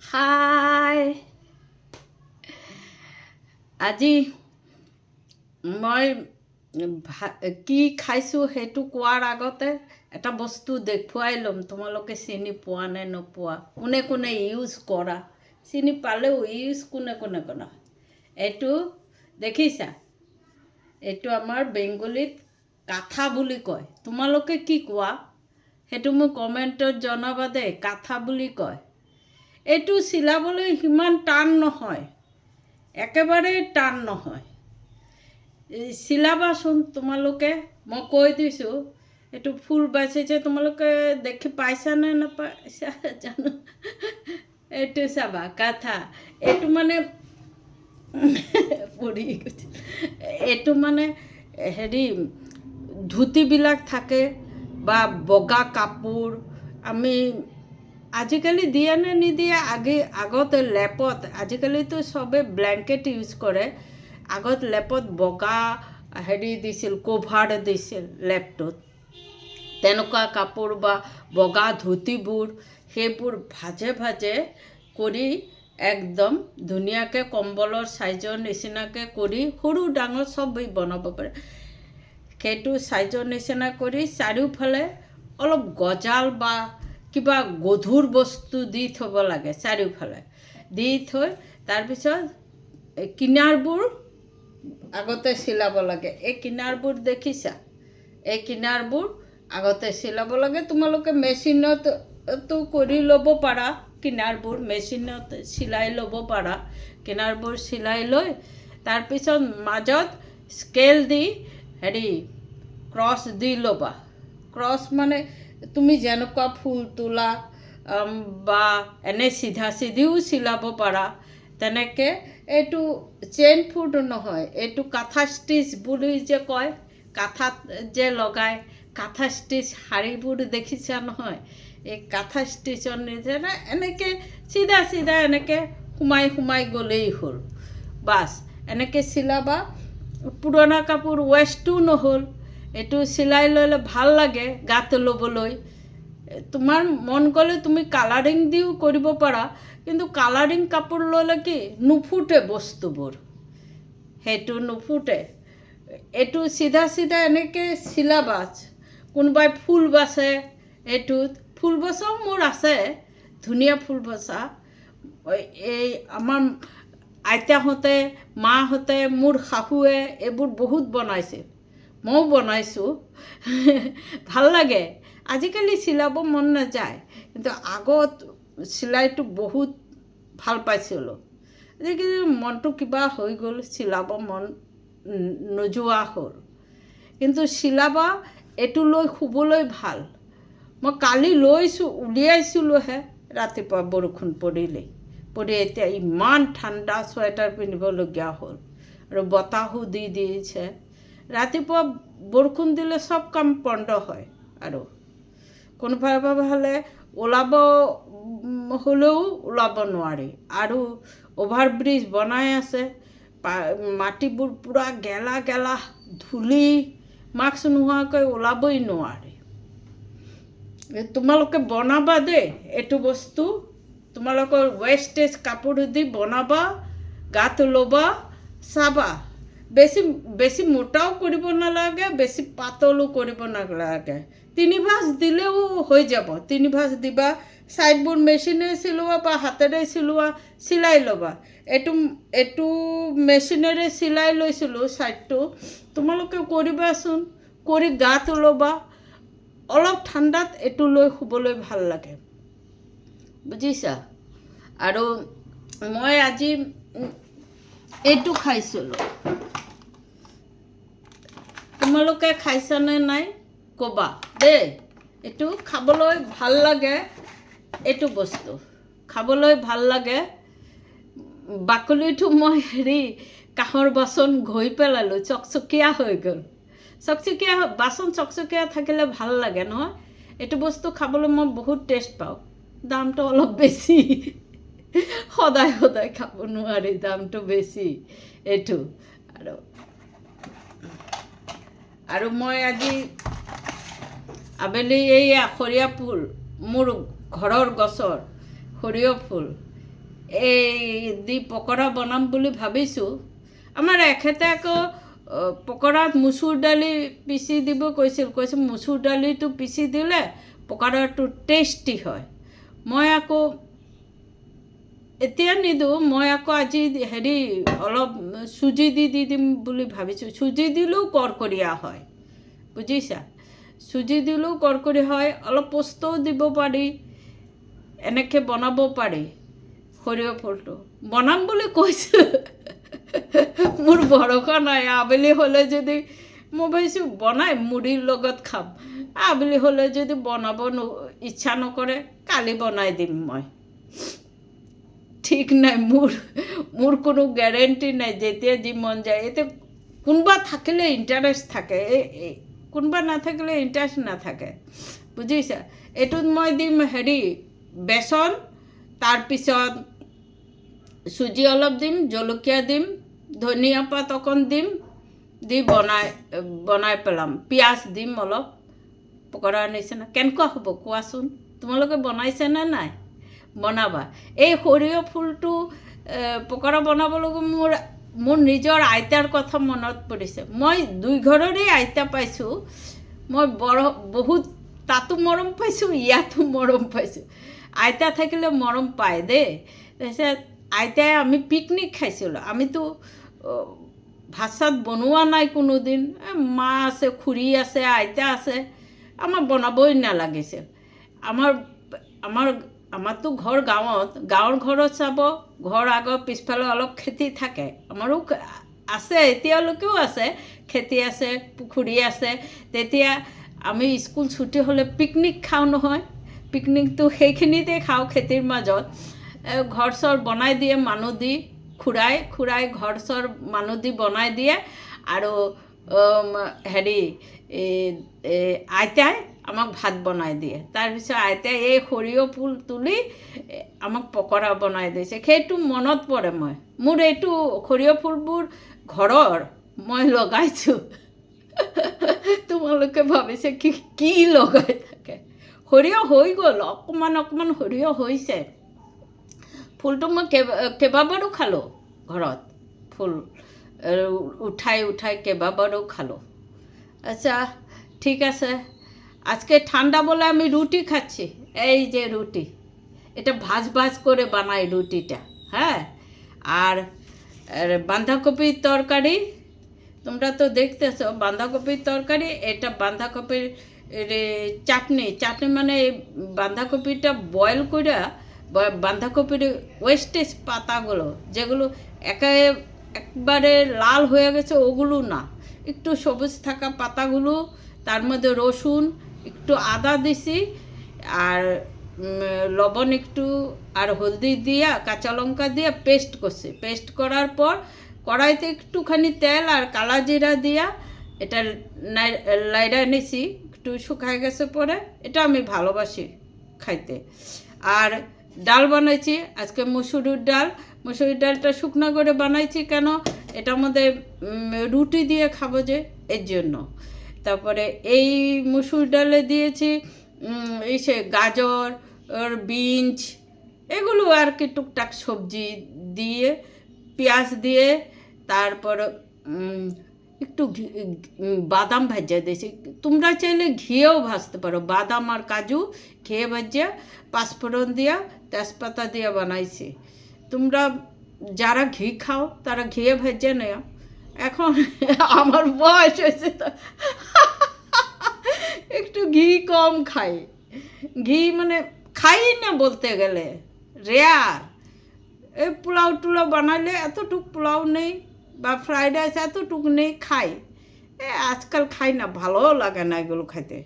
হাই আজি মই কি খাইছোঁ সেইটো কোৱাৰ আগতে এটা বস্তু দেখুৱাই ল'ম। তোমালোকে চিনি পোৱা নে নোপোৱা, কোনে কোনে ইউজ কৰা, চিনি পালেও ইউজ কোনে কোনে কৰা। এইটো দেখিছা, এইটো আমাৰ বেংগলীত কাঠা বুলি কয়। তোমালোকে কি কোৱা সেইটো মোক কমেণ্টত জনাবা দেই। কাঠা বুলি কয়। এইটো চিলাবলৈ সিমান টান নহয়, একেবাৰেই টান নহয়। চিলাবাচোন তোমালোকে, মই কৈ দিছোঁ। এইটো ফুল বাচিছে, তোমালোকে দেখি পাইছানে নাপাইছা জানো। এইটো চাবা কাঠা, এইটো মানে পৰি গৈছে। এইটো মানে হেৰি ধুতিবিলাক থাকে বা বগা কাপোৰ আমি আজিকালি দিয়ে নে নিদিয়ে, আগতে লেপত, আজিকালিতো চবে ব্লেংকেট ইউজ কৰে। আগত লেপত বগা হেৰি দিছিল, কভাৰ দিছিল লেপটোত। তেনেকুৱা কাপোৰ বা বগা ধুতিবোৰ সেইবোৰ ভাজে ভাজে কৰি একদম ধুনীয়াকৈ কম্বলৰ চাইজৰ নিচিনাকৈ কৰি সৰু ডাঙৰ চব বনাব পাৰে। সেইটো চাইজৰ নিচিনা কৰি চাৰিওফালে অলপ গজাল বা কিবা গধুৰ বস্তু দি থ'ব লাগে। চাৰিওফালে দি থৈ তাৰপিছত কিনাৰবোৰ আগতে চিলাব লাগে। এই কিনাৰবোৰ দেখিছা, এই কিনাৰবোৰ আগতে চিলাব লাগে। তোমালোকে মেচিনতো কৰি ল'ব পাৰা, কিনাৰবোৰ মেচিনত চিলাই ল'ব পাৰা। কিনাৰবোৰ চিলাই লৈ তাৰপিছত মাজত স্কেল দি হেৰি ক্ৰছ দি ল'বা। ক্ৰছ মানে তুমি যেনেকুৱা ফুল তোলা বা এনে চিধা চিধিও চিলাব পাৰা তেনেকৈ। এইটো চেইন ফুট নহয়, এইটো কাঠা ষ্টিচ বুলি যে কয়, কাঠাত যে লগায় কাঠা ষ্টিচ শাড়ীবোৰ দেখিছা নহয়। এই কাঠা ষ্টিচৰ নিচিনা এনেকৈ চিধা চিধা এনেকৈ সোমাই সোমাই গ'লেই হ'ল। বাছ এনেকৈ চিলাবা। পুৰণা কাপোৰ ৱেষ্টো নহ'ল। এইটো চিলাই ল'লে ভাল লাগে গাত ল'বলৈ। তোমাৰ মন গ'লে তুমি কালাৰিং দিও কৰিব পাৰা, কিন্তু কালাৰিং কাপোৰ ল'লে কি নুফুটে বস্তুবোৰ, সেইটো নুফুটে। এইটো চিধা চিধা এনেকৈ চিলাবা। কোনোবাই ফুল বাচে, এইটোত ফুল বচাও মোৰ আছে, ধুনীয়া ফুল বচা। এই আমাৰ আইতাহঁতে, মাহঁতে, মোৰ শাহুৱে এইবোৰ বহুত বনাইছিল, ময়ো বনাইছোঁ। ভাল লাগে। আজিকালি চিলাব মন নাযায়, কিন্তু আগত চিলাইটো বহুত ভাল পাইছিলোঁ। আজিকালি মনটো কিবা হৈ গ'ল, চিলাব মন নোযোৱা হ'ল। কিন্তু চিলাবা, এইটো লৈ শুবলৈ ভাল। মই কালি উলিয়াইছিলোঁহে ৰাতিপুৱা বৰষুণ পৰি এতিয়া ইমান ঠাণ্ডা চুৱেটাৰ পিন্ধিবলগীয়া হ'ল আৰু বতাহো দি দিছে। ৰাতিপুৱা বৰষুণ দিলে চব কাম বন্ধ হয়। আৰু কোনোবা হ'লে ওলাব হ'লেও ওলাব নোৱাৰি। আৰু অভাৰব্ৰিজ বনাই আছে, মাটিবোৰ পূৰা গেলা গেলা ধূলি, মাস্ক নোহোৱাকৈ ওলাবই নোৱাৰি। তোমালোকে বনাবা দেই এইটো বস্তু। তোমালোকৰ ৱেষ্টেজ কাপোৰ দি বনাবা, গাত ল'বা, চাবা। বেছি মোটাও কৰিব নালাগে, বেছি পাতলো কৰিব নালাগে। 3 ভাঁজ দিলেও হৈ যাব। 3 ভাঁজ দিবা, ছাইডবোৰ মেচিনেৰে চিলোৱা বা হাতেৰে চিলাই ল'বা। এইটো মেচিনেৰে চিলাই লৈছিলোঁ ছাইডটো। তোমালোকে কৰিবাচোন, কৰি গাত ল'বা। অলপ ঠাণ্ডাত এইটো লৈ শুবলৈ ভাল লাগে, বুজিছা। আৰু মই আজি এইটো খাইছিলোঁ, তোমালোকে খাইছানে নাই ক'বা দেই। এইটো খাবলৈ ভাল লাগে, এইটো বস্তু খাবলৈ ভাল লাগে। বাকলিটো মই কাঁহৰ বাচন ঘঁহি পেলালোঁ, চকচকীয়া হৈ গ'ল। বাচন চকচকীয়া থাকিলে ভাল লাগে নহয়। এইটো বস্তু খাবলৈ মই বহুত টেষ্ট পাওঁ। দামটো অলপ বেছি, সদায় সদায় খাব নোৱাৰি, দামটো বেছি এইটো। আৰু মই আজি আবেলি এই সৰিয়হ ফুল, মোৰ ঘৰৰ গছৰ সৰিয়হ ফুল, এই দি পকৰা বনাম বুলি ভাবিছোঁ। আমাৰ এখেতে আকৌ পকৰাত মচুৰ দালি পিচি দিব কৈছে মচুৰ দালিটো পিচি দিলে পকৰাটো টেষ্টি হয়। মই আকৌ এতিয়া নিদিওঁ, মই আকৌ আজি অলপ চুজি দি দিম বুলি ভাবিছোঁ। চুজি দিলেও কৰকৰীয়া হয়, বুজিছা? চুজি দিলেও কৰকৰীয়া হয়, অলপ পোস্তও দিব পাৰি, এনেকৈ বনাব পাৰি। সৰিয়হ ফুলটো বনাম বুলি কৈছোঁ। মোৰ ভৰসা নাই, আবেলি হ'লে যদি মই ভাবিছোঁ বনাই মুড়িৰ লগত খাম। আবেলি হ'লে যদি বনাব ইচ্ছা নকৰে কালি বনাই দিম মই। ঠিক নাই, মোৰ কোনো গেৰেণ্টি নাই যেতিয়া যি মন যায়। এতিয়া কোনোবা থাকিলে ইণ্টাৰেষ্ট থাকে, কোনোবা নাথাকিলে ইণ্টাৰেষ্ট নাথাকে, বুজিছা? এইটোত মই দিম বেচন, তাৰপিছত চুজি অলপ দিম, জলকীয়া দিম, ধনিয়া পাত অকণ দিম, দি বনাই পেলাম। পিঁয়াজ দিম অলপ, পকৰাৰ নিচিনা। কেনেকুৱা হ'ব কোৱাচোন? তোমালোকে বনাইছেনে নাই? বনাবা। এই সৰিয়হ ফুলটো পকৰা বনাবলৈ মোৰ নিজৰ আইতাৰ কথা মনত পৰিছে। মই 2 ঘৰৰে আইতা পাইছোঁ। মই বহুত তাতো মৰম পাইছোঁ, ইয়াতো মৰম পাইছোঁ। আইতা থাকিলে মৰম পায় দেই। তাৰপিছত আইতাই আমি পিকনিক খাইছিলোঁ। আমিতো ভাত চাত বনোৱা নাই কোনোদিন। মা আছে, খুৰী আছে, আইতা আছে, আমাৰ বনাবই নালাগিছিল। আমাৰতো ঘৰ গাঁৱত, গাঁৱৰ ঘৰত চাব, ঘৰ আগৰ পিছফালে অলপ খেতি থাকে। আমাৰো আছে, এতিয়ালৈকেও আছে, খেতি আছে, পুখুৰী আছে। তেতিয়া আমি স্কুল ছুটি হ'লে পিকনিক খাওঁ নহয়। পিকনিকটো সেইখিনিতে খাওঁ, খেতিৰ মাজত। ঘৰ চৰ বনাই দিয়ে মানুহ দি, খুৰাই ঘৰ চৰ মানুহ দি বনাই দিয়ে। আৰু আইতাই আমাক ভাত বনাই দিয়ে। তাৰপিছত আইতাই এই সৰিয়হ ফুল তুলি আমাক পকৰা বনাই দিছে। সেইটো মনত পৰে। মোৰ এইটো সৰিয়হ ফুলবোৰ ঘৰৰ মই লগাইছোঁ। তোমালোকে ভাবিছে কি লগাই থাকে? সৰিয়হ হৈ গ'ল, অকণমান সৰিয়হ হৈছে। ফুলটো মই কেইবাবাৰো খালোঁ ঘৰত। ফুল উঠাই কেইবাবাৰো খালোঁ। আচ্ছা, ঠিক আছে। আজকে ঠান্ডা বলে আমি রুটি খাচ্ছি। এই যে রুটি, এটা ভাজ করে বানাই রুটিটা, হ্যাঁ। আর বাঁধাকপির তরকারি, তোমরা তো দেখতেছো বাঁধাকপির তরকারি। এটা বাঁধাকপির চাটনি মানে বাঁধাকপিটা বয়েল করে, বাঁধাকপির ওয়েস্টেজ পাতাগুলো যেগুলো একবারে লাল হয়ে গেছে ওগুলো না, একটু সবুজ থাকা পাতাগুলো, তার মধ্যে রসুন, একটু আদা দিছি, আর লবণ একটু, আর হলদি দিয়া, কাঁচা লঙ্কা দিয়ে পেস্ট করছি। পেস্ট করার পর কড়াইতে একটুখানি তেল আর কালা জিরা দিয়া এটা লাইড়া নিছি। একটু শুকায় গেছে পরে, এটা আমি ভালোবাসি খাইতে। আর ডাল বানাইছি আজকে, মুসুরির ডালটা শুকনো করে বানাইছি। কেন? এটার মধ্যে রুটি দিয়ে খাবো যে, এর জন্য। তারপরে এই মুসুর ডালে দিয়েছি গাজর, বিনস, এগুলো আর কি টুকটাক সবজি দিয়ে, পেঁয়াজ দিয়ে, তারপর একটু বাদাম ভাজা দিয়েছি। তোমরা চাইলে ঘিয়েও ভাজতে পারো। বাদাম আর কাজু ঘিয়ে ভাজা, পাঁচফোড়ন দিয়া, তেজপাতা দিয়ে বানাইছি। তোমরা যারা ঘি খাও তারা ঘিয়ে ভেজে নেও। এখন আমার বয়স হয়েছে তো একটু ঘি কম খাই। ঘি মানে খাই না বলতে গেলে, রেয়ার। এই পোলাও টুলাও বানালে এতটুক পোলাও নেই, বা ফ্রাইড রাইস এতটুক নেই, খাই। আজকাল খাই না, ভালোও লাগে না এগুলো খাইতে।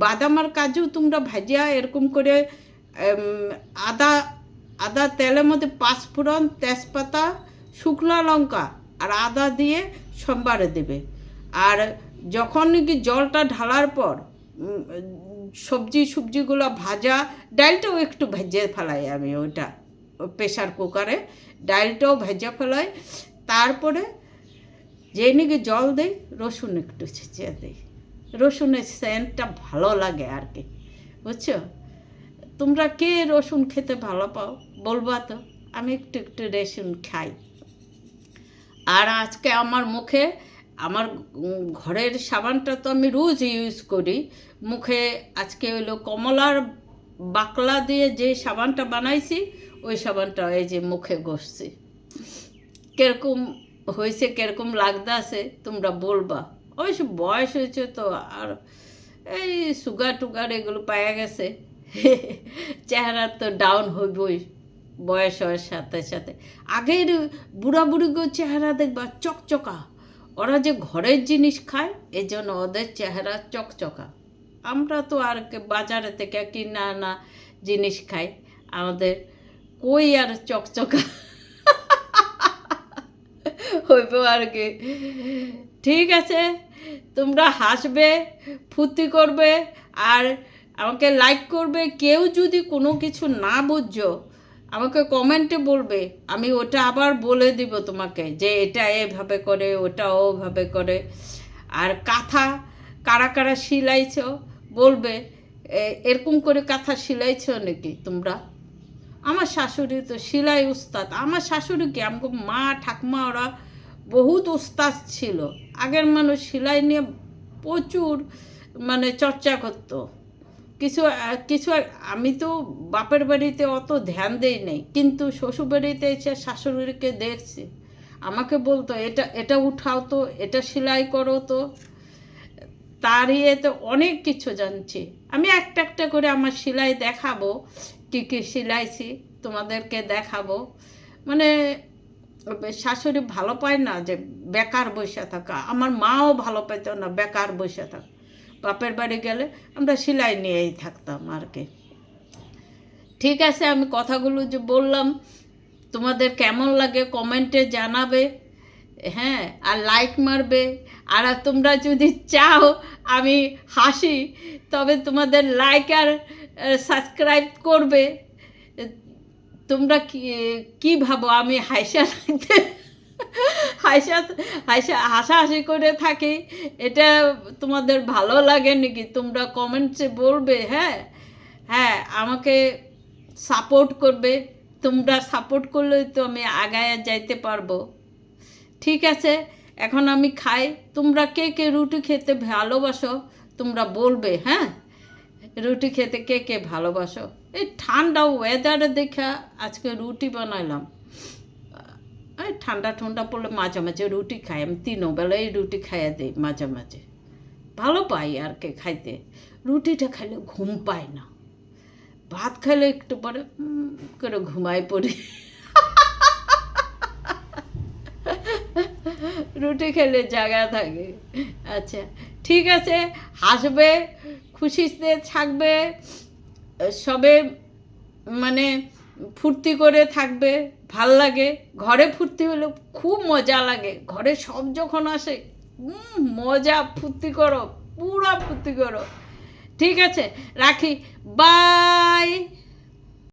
বাদাম আর কাজু তোমরা ভাজিয়া এরকম করে আদা তেলের মধ্যে পাঁচফোড়ন, তেজপাতা, শুকনো লঙ্কা আর আদা দিয়ে সম্বারে দেবে। আর যখন নাকি জলটা ঢালার পর সবজিগুলো ভাজা, ডালটাও একটু ভেজে ফেলাই আমি, ওইটা প্রেশার কুকারে ডালটাও ভেজে ফেলাই। তারপরে যে নাকি জল দেই, রসুন একটু ছেঁচে দিই। রসুনের সেন্টটা ভালো লাগে আর কি, বুঝছো? তোমরা কে রসুন খেতে ভালো পাও বলবা তো। আমি একটু একটু রসুন খাই। আর আজকে আমার মুখে আমার ঘরের সাবানটা তো আমি রোজ ইউজ করি। মুখে আজকে হলো কমলার বাকলা দিয়ে যে সাবানটা বানাইছি ওই সাবানটা এই যে মুখে ঘষছি। কিরকম হয়েছে, কিরকম লাগতেছে তোমরা বলবা। অবশ্য বয়স হয়েছে তো, আর এই সুগার টুগার এগুলো পাওয়া গেছে, চেহারা তো ডাউন হইবই বয়স হওয়ার সাথে সাথে। আগের বুড়া বুড়িগো চেহারা দেখবা চকচকা, ওরা যে ঘরের জিনিস খায় এই জন্য ওদের চেহারা চকচকা। আমরা তো আর বাজারে থেকে কিনা আনা জিনিস খাই, আমাদের কই আর চকচকা হইব আর কি। ঠিক আছে, তোমরা হাসবে, ফুর্তি করবে, আর আমাকে লাইক করবে। কেউ যদি কোনো কিছু না বুঝছো আমাকে কমেন্টে বলবে, আমি ওটা আবার বলে দিব তোমাকে যে এটা এভাবে করে, ওটা ওভাবে করে। আর কাঁথা কারা কারা সিলাইছ বলবে, এরকম করে কাঁথা সিলাইছ নাকি তোমরা? আমার শাশুড়ি তো সেলাই উস্তাদ। আমার শাশুড়ি কি, আমাকে মা ঠাকুমা ওরা বহুত উস্তাদ ছিল। আগের মানুষ সেলাই নিয়ে প্রচুর মানে চর্চা করতো। কিছু কিছু আমি তো বাপের বাড়িতে অত ধ্যান দেই নাই, কিন্তু শ্বশুর বাড়িতে এসে শাশুড়িকে দেখছি, আমাকে বলতো এটা এটা উঠাও তো, এটা সেলাই করো তো। তার ইয়েতে অনেক কিছু জানছি আমি। একটা একটা করে আমার সেলাই দেখাবো, কী কী সেলাইছি তোমাদেরকে দেখাবো। মানে শাশুড়ি ভালো পায় না যে বেকার বসে থাকা, আমার মাও ভালো পাইতো না বেকার বসে থাকা। বাপের বাড়ি গেলে আমরা সেলাই নিয়েই থাকতাম আর কি। ঠিক আছে, আমি কথাগুলো যে বললাম তোমাদের কেমন লাগে কমেন্টে জানাবে, হ্যাঁ, আর লাইক মারবে। আর তোমরা যদি চাও আমি হাসি তবে তোমাদের লাইক আর সাবস্ক্রাইব করবে। তোমরা কি ভাবো আমি হাসাহাসি করে থাকি, এটা তোমাদের ভালো লাগে নাকি তোমরা কমেন্টসে বলবে। হ্যাঁ হ্যাঁ, আমাকে সাপোর্ট করবে। তোমরা সাপোর্ট করলেই তো আমি আগায় যাইতে পারবো। ঠিক আছে, এখন আমি খাই। তোমরা কে কে রুটি খেতে ভালোবাসো তোমরা বলবে। হ্যাঁ, রুটি খেতে কে কে ভালোবাসো? এই ঠান্ডা ওয়েদারে দেখা আজকে রুটি বানাইলাম। এই ঠান্ডা ঠান্ডা পড়লে মাঝে মাঝে রুটি খাই আমি, 3 বেলায় রুটি খাইয়ে দিই মাঝে মাঝে। ভালো পাই আর কে খাইতে। রুটিটা খাইলে ঘুম পায় না, ভাত খাইলে একটু পরে করে ঘুমাই পড়ি। রুটি খেলে জায়গা থাকে। আচ্ছা ঠিক আছে, হাসবে, খুশিতে থাকবে, সবে মানে ফুর্তি করে থাকবে, ভাল লাগে। ঘরে ফুর্তি হলে খুব মজা লাগে। ঘরে সব যখন আসে মজা, ফুর্তি করো, পুরা ফুর্তি করো। ঠিক আছে, রাখি, বাই।